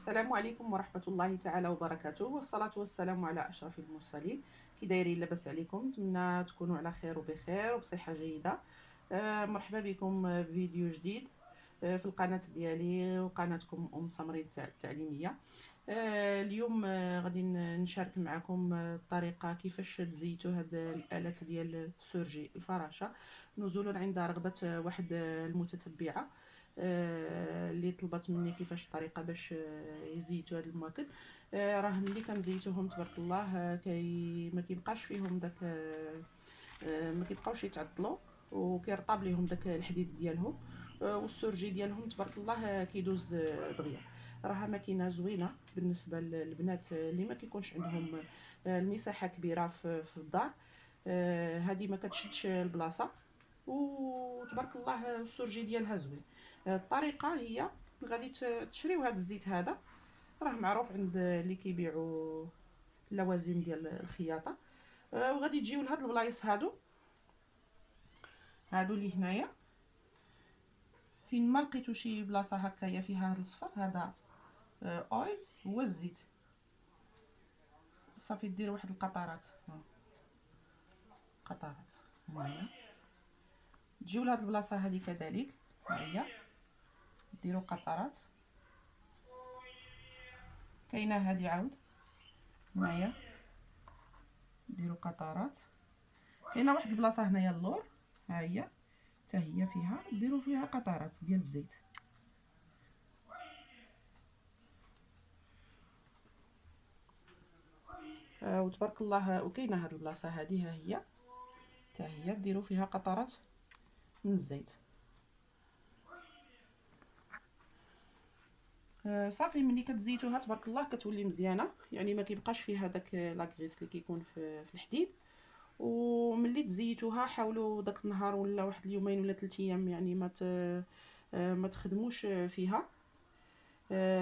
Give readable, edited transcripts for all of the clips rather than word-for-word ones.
السلام عليكم ورحمة الله تعالى وبركاته، والصلاة والسلام على أشرف المرسلين. كي دايرين؟ لاباس عليكم؟ نتمنى تكونوا على خير وبخير وبصحة جيدة. مرحبا بكم في فيديو جديد في القناة ديالي وقناتكم سمرين التعليمية. اليوم غادي نشارك معكم الطريقة كيفاش تزيتوا هاد الآلات ديال السورجي الفراشة، نزولا عند رغبة واحد المتتبعة اللي طلبت مني كيفاش الطريقه باش يزيتوا هاد الماكل. راه ملي كنزيتوهم تبارك الله ما كيبقاش فيهم داك ما كيبقاوش يتعطلوا، وكيرطاب ليهم داك الحديد ديالهم. والسورجي ديالهم تبارك الله كيدوز دغيا. راها ماكينه زوينه بالنسبه للبنات اللي ما كيكونش عندهم المساحه كبيره في الدار. هذه ما كتشدش البلاصه، وتبارك الله السورجي ديالها زوين. الطريقه هي غادي تشريو هذا الزيت هذا، راه معروف عند اللي كيبيعوا اللوازم ديال الخياطه. وغادي تجيو لهاد البلايص هادو اللي هنايا، فين ما لقيتو شي بلاصه هكايا فيها هاد الصفر هذا اويل هو الزيت. صافي ديروا واحد القطرات هنايا، تجيو لهاد البلاصه هذه كذلك، ها هي ديروا قطرات. كاينه هذه عاود هنايا ديروا قطرات. كاينه واحد البلاصه هنايا اللور، ها هي حتى هي فيها ديروا فيها قطرات ديال الزيت. وتبارك الله. وكاينه هاد البلاصه هذه ها هي حتى هي ديروا فيها قطرات من الزيت. صافي ملي كتزيتوها تبارك الله كتولي مزيانه، يعني ما كيبقاش فيها داك لاكريس اللي كيكون في الحديد. وملي تزيتوها حاولوا داك النهار ولا واحد اليومين ولا 3 ايام يعني ما تخدموش فيها،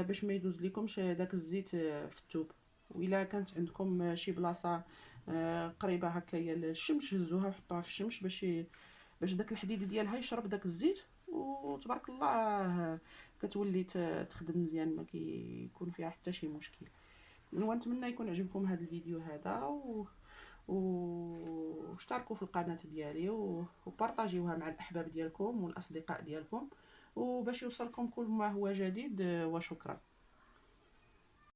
باش ما يدوز لكمش داك الزيت في الثوب. وإلا كانت عندكم شي بلاصه قريبه هكايا للشمس هزوها وحطوها في الشمس باش داك الحديد ديالها يشرب داك الزيت. وتبارك الله كتولي تخدم مزيان، ما كيكون فيها حتى شي مشكل. ونتمنى يكون عجبكم هذا الفيديو هذا واشتركوا في القناه ديالي وبارطاجيوها مع الاحباب ديالكم والاصدقاء ديالكم، وباش يوصلكم كل ما هو جديد. وشكرا.